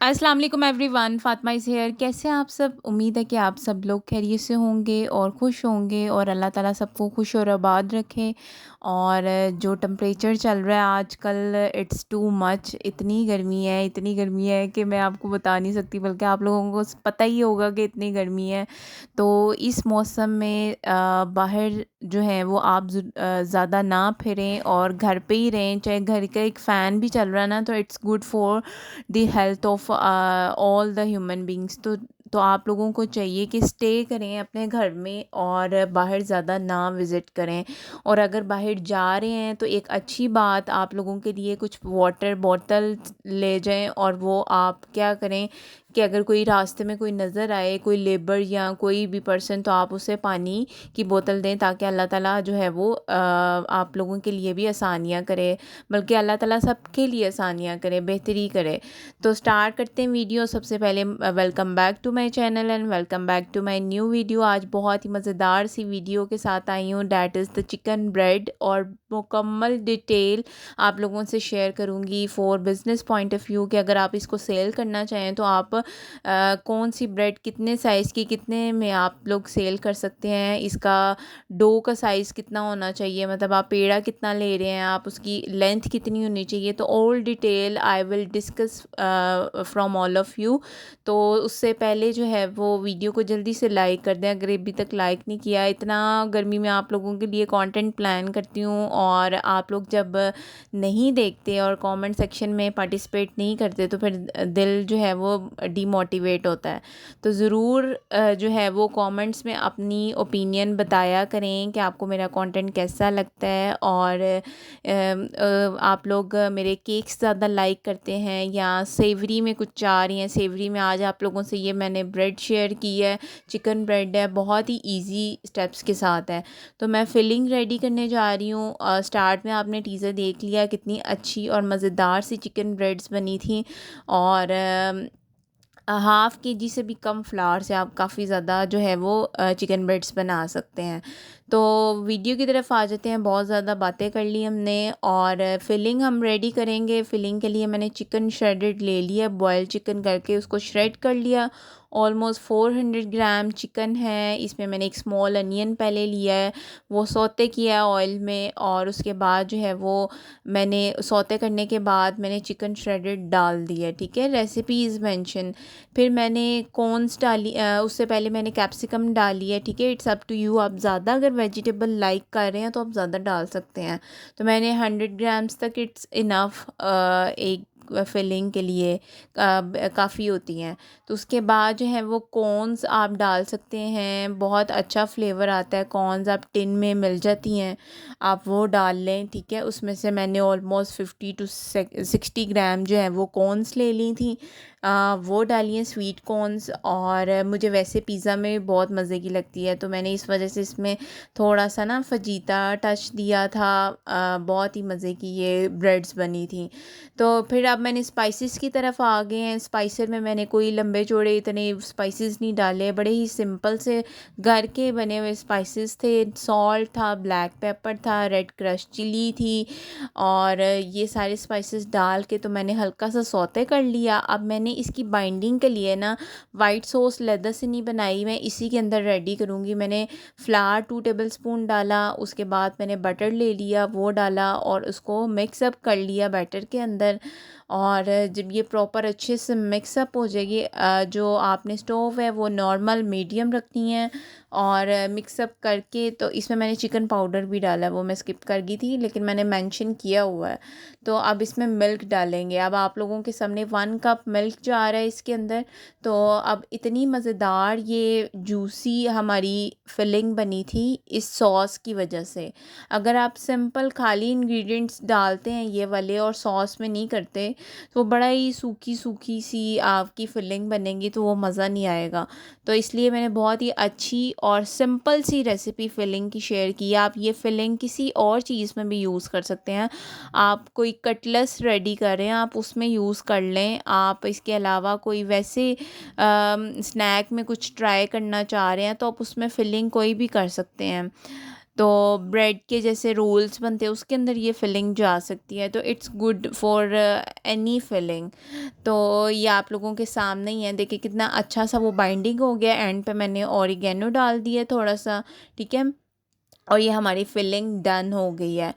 अस्सलाम वालेकुम everyone, Fatima is here. कैसे हैं आप सब? उम्मीद है कि आप सब लोग खैरियत से होंगे और खुश होंगे और अल्लाह ताला सबको खुश और आबाद रखे। और जो टेम्परेचर चल रहा है आजकल, इट्स टू मच। इतनी गर्मी है कि मैं आपको बता नहीं सकती, बल्कि आप लोगों को पता ही होगा कि इतनी गर्मी है। तो इस मौसम में बाहर जो है वो आप ज़्यादा ना फिरें और घर पे ही रहें। चाहे घर का एक फ़ैन भी चल रहा है ना, तो it's good for the health of all the human beings. तो आप लोगों को चाहिए कि स्टे करें अपने घर में और बाहर ज़्यादा ना विज़िट करें। और अगर बाहर जा रहे हैं तो एक अच्छी बात आप लोगों के लिए कुछ वाटर बॉटल ले जाएं। और वो आप क्या करें कि अगर कोई रास्ते में कोई नज़र आए, कोई लेबर या कोई भी पर्सन, तो आप उसे पानी की बोतल दें, ताकि अल्लाह ताला जो है वो आप लोगों के लिए भी आसानियाँ करे। बल्कि अल्लाह ताला सबके लिए आसानियाँ करे, बेहतरी करे। तो स्टार्ट करते हैं वीडियो। सबसे पहले welcome back to my channel and welcome back to my new video. आज बहुत ही मज़ेदार सी वीडियो के साथ आई हूँ, that is the chicken bread. और मुकम्मल डिटेल आप लोगों से शेयर करूँगी for business point of view, कि अगर आप इसको सेल करना चाहें तो आप कौन सी ब्रेड कितने साइज़ की, कितने में आप लोग सेल कर सकते हैं। इसका डो का साइज़ कितना होना चाहिए, मतलब आप पेड़ा कितना ले रहे हैं, आप उसकी लेंथ कितनी होनी चाहिए। तो all detail I will discuss from all of you. तो उससे पहले जो है वो वीडियो को जल्दी से लाइक कर दें, अगर अभी तक लाइक नहीं किया। इतना गर्मी में आप लोगों के लिए कंटेंट प्लान करती हूँ, और आप लोग जब नहीं देखते और कमेंट सेक्शन में पार्टिसिपेट नहीं करते तो फिर दिल जो है वो डीमोटिवेट होता है। तो ज़रूर जो है वो कमेंट्स में अपनी ओपिनियन बताया करें कि आपको मेरा कंटेंट कैसा लगता है। और आप लोग मेरे केक्स ज़्यादा लाइक करते हैं या सेवरी में कुछ चाह रही हैं। सेवरी में आज आप लोगों से ये मैंने ब्रेड शेयर की है, चिकन ब्रेड है, बहुत ही इजी स्टेप्स के साथ है। तो मैं फिलिंग रेडी करने जा रही हूँ। स्टार्ट में आपने टीज़र देख लिया, कितनी अच्छी और मज़ेदार सी चिकन ब्रेड्स बनी थी। और हाफ़ केजी से भी कम फ्लावर से आप काफ़ी ज़्यादा जो है वो चिकन ब्रेड्स बना सकते हैं। तो वीडियो की तरफ आ जाते हैं। बहुत ज़्यादा बातें कर ली हमने, और फिलिंग हम रेडी करेंगे। फिलिंग के लिए मैंने चिकन श्रेडेड ले लिया, बॉयल चिकन करके उसको श्रेड कर लिया। ऑलमोस्ट 400 ग्राम चिकन है। इसमें मैंने एक स्मॉल अनियन पहले लिया है, वो सौते किया है ऑयल में। और उसके बाद जो है वो मैंने सौते करने के बाद मैंने चिकन श्रेडेड डाल दिया, ठीक है। Recipe is mention. फिर मैंने कॉर्न्स डाली, उससे पहले मैंने कैप्सिकम डाली है, ठीक है। इट्स अप टू यू, आप ज़्यादा अगर वेजिटेबल लाइक कर रहे हैं तो आप ज़्यादा डाल सकते हैं। तो मैंने 100 ग्राम्स तक, इट्स इनफ एक फिलिंग के लिए, काफ़ी होती हैं। तो उसके बाद जो है वो कॉर्न्स आप डाल सकते हैं, बहुत अच्छा फ्लेवर आता है। कॉर्न्स आप टिन में मिल जाती हैं, आप वो डाल लें, ठीक है। उसमें से मैंने ऑलमोस्ट 50 टू 60 ग्राम जो है वो कॉर्न्स ले ली थी, वो डालिए स्वीट कॉर्न्स। और मुझे वैसे पिज़्ज़ा में बहुत मज़े की लगती है, तो मैंने इस वजह से इसमें थोड़ा सा ना फजीता टच दिया था। बहुत ही मज़े की ये ब्रेड्स बनी थी। तो फिर अब मैंने स्पाइसेस की तरफ आ गए हैं। स्पाइसर में मैंने कोई लंबे चौड़े इतने स्पाइसेस नहीं डाले, बड़े ही सिंपल से घर के बने हुए स्पाइसेस थे। सॉल्ट था, ब्लैक पेपर था, रेड क्रश चिली थी, और ये सारे स्पाइसेस डाल के तो मैंने हल्का सा सौते कर लिया। अब मैंने इसकी बाइंडिंग के लिए ना वाइट सॉस लेदर से नहीं बनाई, मैं इसी के अंदर रेडी करूँगी। मैंने फ्लावर 2 टेबलस्पून डाला, उसके बाद मैंने बटर ले लिया, वो डाला और उसको मिक्सअप कर लिया बैटर के अंदर। और जब ये प्रॉपर अच्छे से मिक्सअप हो जाएगी, जो आपने स्टोव है वो नॉर्मल मीडियम रखनी है। और मिक्सअप करके तो इसमें मैंने चिकन पाउडर भी डाला, वो मैं स्किप कर गई थी लेकिन मैंने मेंशन किया हुआ है। तो अब इसमें मिल्क डालेंगे। अब आप लोगों के सामने 1 कप मिल्क जा रहा है इसके अंदर। तो अब इतनी मज़ेदार ये जूसी हमारी फिलिंग बनी थी इस सॉस की वजह से। अगर आप सिंपल खाली इंग्रेडिएंट्स डालते हैं ये वाले और सॉस में नहीं करते, तो बड़ा ही सूखी सूखी सी आपकी फिलिंग बनेगी, तो वो मज़ा नहीं आएगा। तो इसलिए मैंने बहुत ही अच्छी और सिंपल सी रेसिपी फिलिंग की शेयर की। आप ये फिलिंग किसी और चीज़ में भी यूज़ कर सकते हैं। आप कोई कटलेस रेडी कर रहे हैं, आप उसमें यूज़ कर लें। आप इसके अलावा कोई वैसे स्नैक में कुछ ट्राई करना चाह रहे हैं तो आप उसमें फिलिंग कोई भी कर सकते हैं। तो ब्रेड के जैसे रोल्स बनते हैं उसके अंदर ये फिलिंग जा सकती है, तो it's good for any filling. तो ये आप लोगों के सामने ही है, देखिए कितना अच्छा सा वो बाइंडिंग हो गया। एंड पे मैंने ऑरिगेनो डाल दिया थोड़ा सा, ठीक है। और ये हमारी फिलिंग डन हो गई है।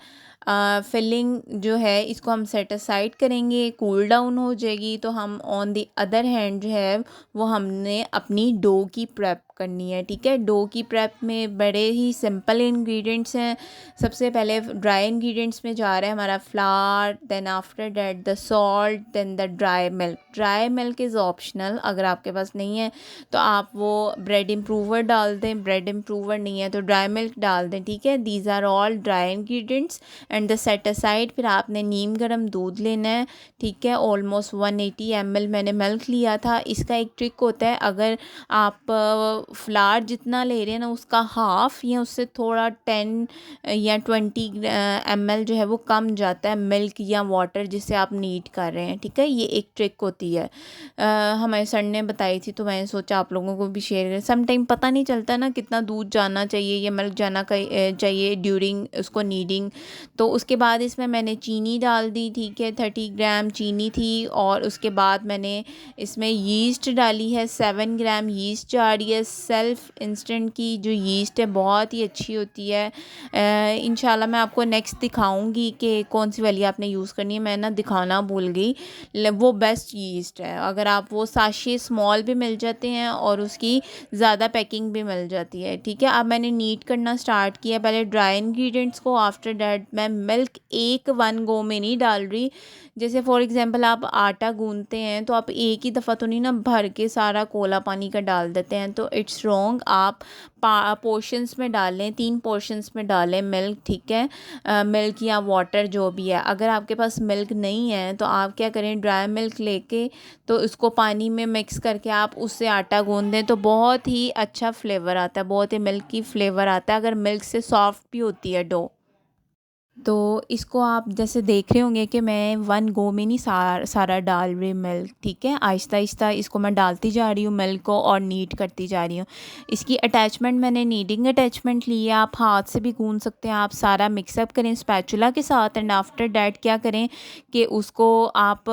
फिलिंग जो है इसको हम सेट असाइड करेंगे, कूल डाउन हो जाएगी। तो हम ऑन द अदर हैंड जो है वो हमने अपनी डो की प्रेप करनी है, ठीक है। डो की प्रेप में बड़े ही सिंपल इंग्रेडिएंट्स हैं। सबसे पहले ड्राई इंग्रेडिएंट्स में जा रहा है हमारा flour, then after that the salt, then the dry milk. Dry milk is optional, अगर आपके पास नहीं है तो आप वो ब्रेड इम्प्रूवर डाल दें, ब्रेड इम्प्रूवर नहीं है तो ड्राई मिल्क डाल दें, ठीक है। These are all dry ingredients and the set aside. फिर आपने नीम गर्म दूध लेना है, ठीक है। ऑलमोस्ट 180 ml मैंने मिल्क लिया था। इसका एक ट्रिक होता है, अगर आप फ्लावर जितना ले रहे हैं ना उसका हाफ़ या उससे थोड़ा 10 या 20 ml जो है वो कम जाता है मिल्क या वाटर जिसे आप नीड कर रहे हैं, ठीक है। ये एक ट्रिक होती है, हमारे सर ने बताई थी, तो मैंने सोचा आप लोगों को भी शेयर करें। सम टाइम पता नहीं चलता ना कितना दूध जाना चाहिए या मिल्क जाना चाहिए ड्यूरिंग उसको नीडिंग। तो उसके बाद इसमें मैंने चीनी डाल दी, ठीक है। 30 ग्राम चीनी थी। और उसके बाद मैंने इसमें यीस्ट डाली है, 7 ग्राम यीस्ट जा रही है। सेल्फ इंस्टेंट की जो यीस्ट है बहुत ही अच्छी होती है। इंशाल्लाह मैं आपको नेक्स्ट दिखाऊंगी कि कौन सी वाली आपने यूज़ करनी है, मैं ना दिखाना भूल गई। वो बेस्ट यीस्ट है, अगर आप वो साशे स्मॉल भी मिल जाते हैं और उसकी ज़्यादा पैकिंग भी मिल जाती है, ठीक है। अब मैंने नीट करना स्टार्ट किया, पहले ड्राई इंग्रेडिएंट्स को, आफ्टर डैट मैं मिल्क एक वन गो में नहीं डाल रही। जैसे फॉर एग्जांपल आप आटा गूंथते हैं तो आप एक ही दफ़ा तो नहीं ना भर के सारा कोला पानी का डाल देते हैं, तो इट्स रॉन्ग। आप पोर्शंस में डालें, 3 पोर्शंस में डालें मिल्क, ठीक है। मिल्क या वाटर जो भी है। अगर आपके पास मिल्क नहीं है तो आप क्या करें, ड्राई मिल्क लेके तो उसको पानी में मिक्स करके आप उससे आटा गूंद दें, तो बहुत ही अच्छा फ्लेवर आता है, बहुत ही मिल्की फ्लेवर आता है, अगर मिल्क से सॉफ्ट भी होती है डो। तो इसको आप जैसे देख रहे होंगे कि मैं वन गो में नहीं सारा डाल रही मिल्क, ठीक है। आहिस्ता आहिस्ता इसको मैं डालती जा रही हूँ मिल्क को और नीड करती जा रही हूँ। इसकी अटैचमेंट मैंने नीडिंग अटैचमेंट ली है, आप हाथ से भी गूंद सकते हैं। आप सारा मिक्सअप करें स्पैचुला के साथ एंड आफ्टर डैट क्या करें कि उसको आप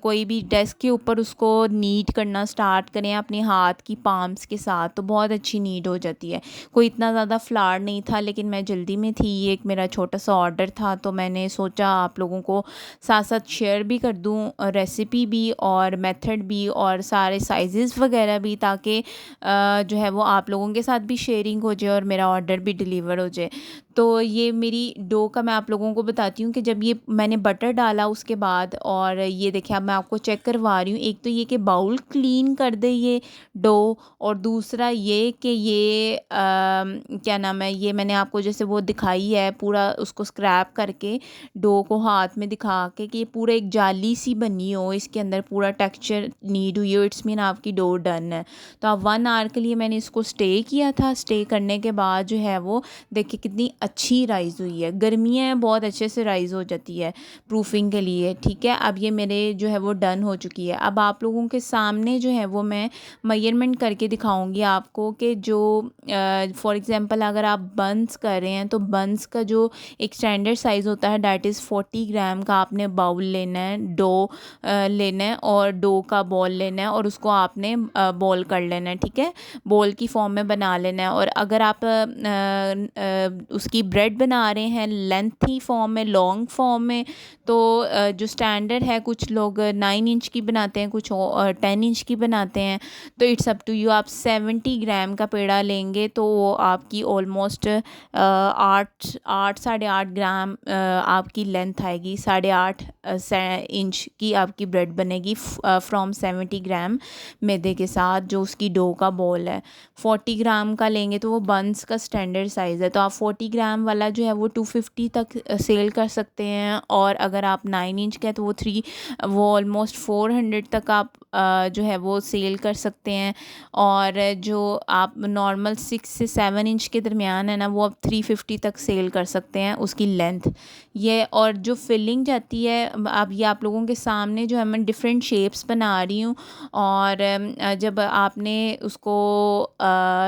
कोई भी डेस्क के ऊपर उसको नीड करना स्टार्ट करें अपने हाथ की पाम्स के साथ, तो बहुत अच्छी नीड हो जाती है। कोई इतना ज़्यादा फ्लावर नहीं था लेकिन मैं जल्दी में थी, ये एक मेरा छोटा सा ऑर्डर था, तो मैंने सोचा आप लोगों को साथ साथ शेयर भी कर दूं, रेसिपी भी और मेथड भी और सारे साइजेस वगैरह भी, ताकि जो है वो आप लोगों के साथ भी शेयरिंग हो जाए और मेरा ऑर्डर भी डिलीवर हो जाए। तो ये मेरी डो का मैं आप लोगों को बताती हूँ कि जब ये मैंने बटर डाला उसके बाद, और ये देखिए अब मैं आपको चेक करवा रही हूँ। एक तो ये कि बाउल क्लीन कर दे ये डो, और दूसरा ये कि ये क्या नाम है, ये मैंने आपको जैसे वो दिखाई है पूरा उसको स्क्रैप करके डो को हाथ में दिखा के कि ये पूरा एक जाली सी बनी हो, इसके अंदर पूरा टेक्सचर नीड हुई हो, इट्स मीन आपकी डो डन है। तो अब 1 आवर के लिए मैंने इसको स्टे किया था। स्टे करने के बाद जो है वो देखिए कितनी अच्छी राइज़ हुई है। गर्मियाँ हैं बहुत अच्छे से राइज़ हो जाती है प्रूफिंग के लिए, ठीक है। अब ये मेरे जो है वो डन हो चुकी है। अब आप लोगों के सामने जो है वो मैं मेजरमेंट करके दिखाऊंगी आपको कि जो फॉर एग्जांपल अगर आप बंस कर रहे हैं तो बंस का जो एक स्टैंडर्ड साइज़ होता है डैट इज़ 40 ग्राम का आपने बाउल लेना है, डो लेना है और डो का बॉल लेना है और उसको आपने बॉल कर लेना है, ठीक है। बॉल की फॉर्म में बना लेना है। और अगर आप उसकी ब्रेड बना रहे हैं लेंथी फॉर्म में, लॉन्ग फॉर्म में, तो जो स्टैंडर्ड है, कुछ लोग 9 इंच की बनाते हैं, कुछ 10 इंच की बनाते हैं, तो इट्स अप टू यू। आप 70 ग्राम का पेड़ा लेंगे तो वो आपकी ऑलमोस्ट 8 8 साढ़े 8 ग्राम आपकी लेंथ आएगी, 8.5 इंच की आपकी ब्रेड बनेगी फ्रॉम 70 ग्राम मैदे के साथ, जो उसकी डो का बॉल है। 40 ग्राम का लेंगे तो वो बंस का स्टैंडर्ड साइज़ है, तो आप 40 ग्राम वाला जो है वो 250 तक सेल कर सकते हैं। और अगर आप 9 इंच का है तो वो ऑलमोस्ट 400 तक आप जो है वो सेल कर सकते हैं। और जो आप नॉर्मल 6 से 7 इंच के दरमियान है ना, वो आप 350 तक सेल कर सकते हैं उसकी लेंथ ये। और जो फिलिंग जाती है, अब ये आप लोगों के सामने जो है मैं डिफरेंट शेप्स बना रही हूँ। और जब आपने उसको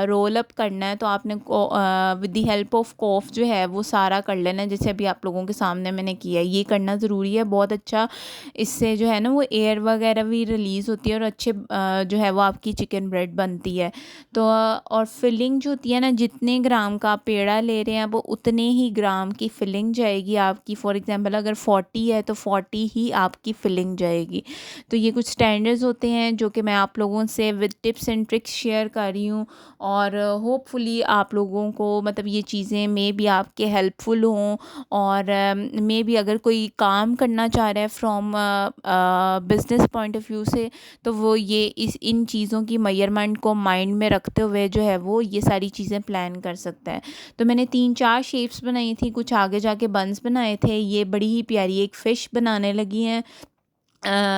रोल अप करना है तो आपने विद द हेल्प ऑफ कॉफ जो है वो सारा कर लेना है, जैसे अभी आप लोगों के सामने मैंने किया है। ये करना ज़रूरी है, बहुत अच्छा। इससे जो है ना वो एयर वगैरह भी रिलीज़ होती है और अच्छे जो है वो आपकी चिकन ब्रेड बनती है। तो और फिलिंग जो होती है ना, जितने ग्राम का आप पेड़ा ले रहे हैं वो उतने ही ग्राम की फिलिंग जाएगी आपकी। फॉर एग्जांपल अगर 40 है तो 40 ही आपकी फिलिंग जाएगी। तो ये कुछ स्टैंडर्ड्स होते हैं जो कि मैं आप लोगों से with tips and tricks share कर रही हूँ। और होपफुली आप लोगों को मतलब ये चीज़ें मे भी आपके हेल्पफुल हों। और मे भी अगर कोई काम करना चाह रहा है from business point of view से, तो वो ये इन चीज़ों की मेजरमेंट को माइंड में रखते हुए जो है वो ये सारी चीज़ें प्लान कर सकता है। तो मैंने 3-4 शेप्स बनाई थी, कुछ आगे जाके बंस बनाए थे। ये बड़ी ही प्यारी एक फ़िश बनाने लगी हैं,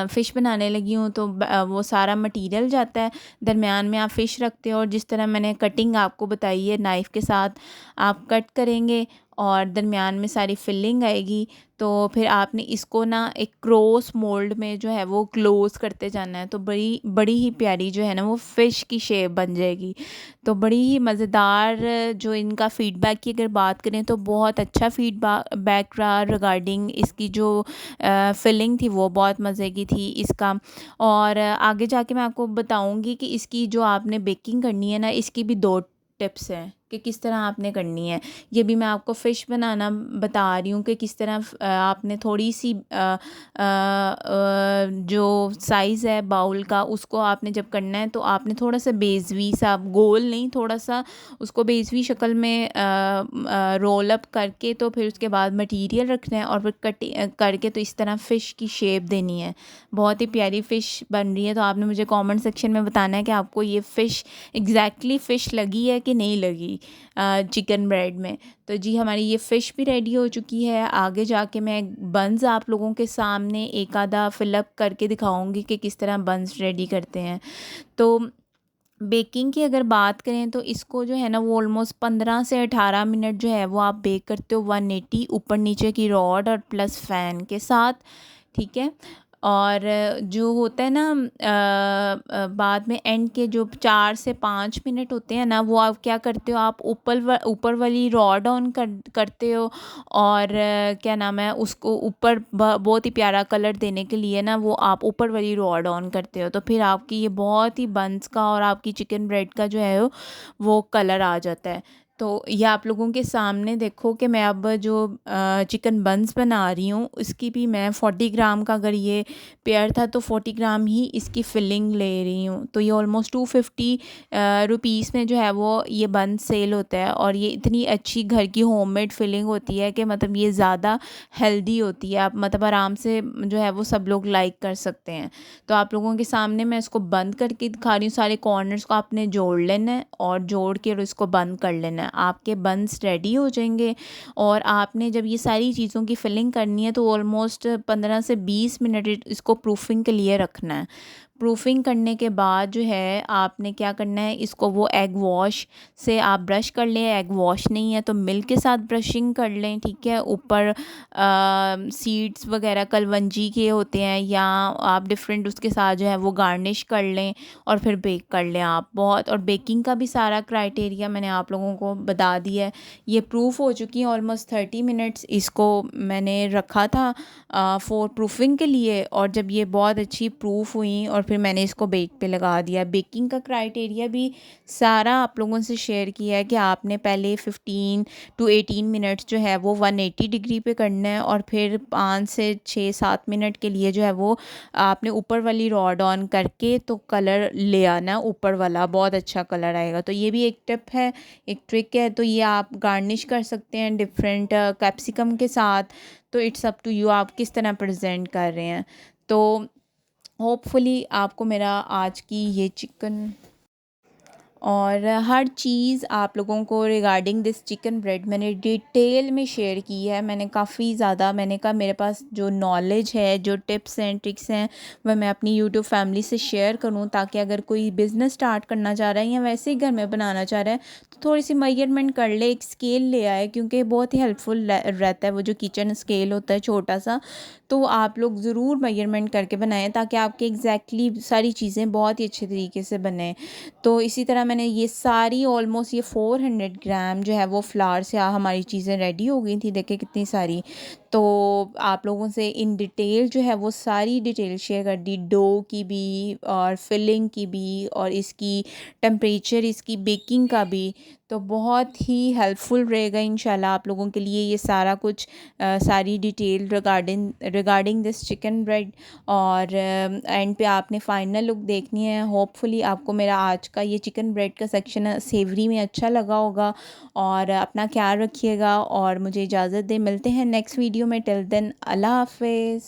फ़िश बनाने लगी हूँ। तो वो सारा मटेरियल जाता है, दरमियान में आप फ़िश रखते हो और जिस तरह मैंने कटिंग आपको बताई है नाइफ़ के साथ आप कट करेंगे और दरमियान में सारी फिलिंग आएगी। तो फिर आपने इसको ना एक क्रॉस मोल्ड में जो है वो क्लोज़ करते जाना है, तो बड़ी बड़ी ही प्यारी जो है ना वो फ़िश की शेप बन जाएगी। तो बड़ी ही मज़ेदार। जो इनका फ़ीडबैक की अगर बात करें तो बहुत अच्छा बैक रहा रिगार्डिंग इसकी जो फिलिंग थी, वो बहुत मज़े की थी इसका। और आगे जाके मैं आपको बताऊंगी कि इसकी जो आपने बेकिंग करनी है ना, इसकी भी 2 टिप्स हैं कि किस तरह आपने करनी है। ये भी मैं आपको फ़िश बनाना बता रही हूँ कि किस तरह आपने थोड़ी सी जो साइज़ है बाउल का उसको आपने जब करना है तो आपने थोड़ा सा बेजवी सा, गोल नहीं, थोड़ा सा उसको बेजवी शक्ल में रोल अप करके तो फिर उसके बाद मटेरियल रखना है और फिर कट करके तो इस तरह फ़िश की शेप देनी है। बहुत ही प्यारी फ़िश बन रही है। तो आपने मुझे कमेंट सेक्शन में बताना है कि आपको ये फ़िश एग्जैक्टली फ़िश लगी है कि नहीं लगी चिकन ब्रेड में। तो जी हमारी ये फ़िश भी रेडी हो चुकी है। आगे जाके मैं बंस आप लोगों के सामने एक आधा फिलअप करके दिखाऊंगी कि किस तरह बंस रेडी करते हैं। तो बेकिंग की अगर बात करें तो इसको जो है ना वो ऑलमोस्ट 15 से 18 मिनट जो है वो आप बेक करते हो 180 ऊपर नीचे की रॉड और प्लस फ़ैन के साथ, ठीक है। और जो होता है ना बाद में एंड के जो 4 से 5 मिनट होते हैं ना, वो आप क्या करते हो, आप ऊपर वाली रॉड ऑन करते हो। और क्या नाम है उसको ऊपर बहुत ही प्यारा कलर देने के लिए ना वो आप ऊपर वाली रॉड ऑन करते हो, तो फिर आपकी ये बहुत ही बंस का और आपकी चिकन ब्रेड का जो है वो कलर आ जाता है। तो ये आप लोगों के सामने देखो कि मैं अब जो चिकन बंस बना रही हूँ उसकी भी मैं 40 ग्राम का अगर ये पेयर था तो 40 ग्राम ही इसकी फिलिंग ले रही हूँ। तो ये ऑलमोस्ट 250 रुपीस में जो है वो ये बंस सेल होता है। और ये इतनी अच्छी घर की होममेड फिलिंग होती है कि मतलब ये ज़्यादा हेल्दी होती है, आप मतलब आराम से जो है वो सब लोग लाइक कर सकते हैं। तो आप लोगों के सामने मैं इसको बंद करके दिखा रही हूँ। सारे कॉर्नर्स को आपने जोड़ लेना है और जोड़ के और इसको बंद कर लेना है, आपके बंस रेडी हो जाएंगे। और आपने जब ये सारी चीज़ों की फिलिंग करनी है तो ऑलमोस्ट 15 से 20 मिनट इसको प्रूफिंग के लिए रखना है। प्रूफिंग करने के बाद जो है आपने क्या करना है, इसको वो एग वॉश से आप ब्रश कर लें। एग वॉश नहीं है तो मिल्क के साथ ब्रशिंग कर लें, ठीक है। ऊपर सीड्स वगैरह कलवंजी के होते हैं या आप डिफरेंट उसके साथ जो है वो गार्निश कर लें और फिर बेक कर लें आप। बहुत और बेकिंग का भी सारा क्राइटेरिया मैंने आप लोगों को बता दिया है। ये प्रूफ हो चुकी है ऑलमोस्ट 30 मिनट्स इसको मैंने रखा था फॉर प्रूफिंग के लिए। और जब ये बहुत अच्छी प्रूफ हुई और फिर मैंने इसको बेक पे लगा दिया। बेकिंग का क्राइटेरिया भी सारा आप लोगों से शेयर किया है कि आपने पहले 15 टू 18 मिनट्स जो है वो 180 डिग्री पे करना है और फिर 5 से 6-7 मिनट के लिए जो है वो आपने ऊपर वाली रॉड ऑन करके तो कलर ले आना ऊपर वाला, बहुत अच्छा कलर आएगा। तो ये भी एक टिप है, एक ट्रिक है। तो ये आप गार्निश कर सकते हैं डिफरेंट कैप्सिकम के साथ। तो इट्स अप टू यू आप किस तरह प्रेजेंट कर रहे हैं। तो होपफुली आपको मेरा आज की ये चिकन और हर चीज़ आप लोगों को रिगार्डिंग दिस चिकन ब्रेड मैंने डिटेल में शेयर की है। मैंने काफ़ी ज़्यादा, मैंने कहा मेरे पास जो नॉलेज है, जो टिप्स एंड ट्रिक्स हैं, वह मैं अपनी यूट्यूब फैमिली से शेयर करूं, ताकि अगर कोई बिज़नेस स्टार्ट करना चाह रहा है या वैसे ही घर में बनाना चाह रहा है तो थोड़ी सी मेजरमेंट कर ले, एक स्केल ले आए, क्योंकि बहुत ही हेल्पफुल रहता है वो जो किचन स्केल होता है छोटा सा। तो आप लोग ज़रूर मेजरमेंट करके बनाएं, ताकि आपके एग्जैक्टली सारी चीज़ें बहुत ही अच्छे तरीके से बने। तो इसी तरह मैंने ये सारी ऑलमोस्ट ये 400 ग्राम जो है वो फ्लावर से हमारी चीज़ें रेडी हो गई थी। देखिए कितनी सारी। तो आप लोगों से इन डिटेल जो है वो सारी डिटेल शेयर कर दी, डो की भी और फिलिंग की भी और इसकी टेम्परेचर, इसकी बेकिंग का भी। तो बहुत ही हेल्पफुल रहेगा इंशाल्लाह आप लोगों के लिए ये सारा कुछ, सारी detail regarding regarding this chicken bread. और एंड पे आपने फ़ाइनल लुक देखनी है। होपफुली आपको मेरा आज का ये चिकन ब्रेड का सेक्शन सेवरी में अच्छा लगा होगा। और अपना ख्याल रखिएगा और मुझे इजाज़त दें। मिलते हैं नेक्स्ट वीडियो में। टिल देन अल्लाह हाफ़िज़।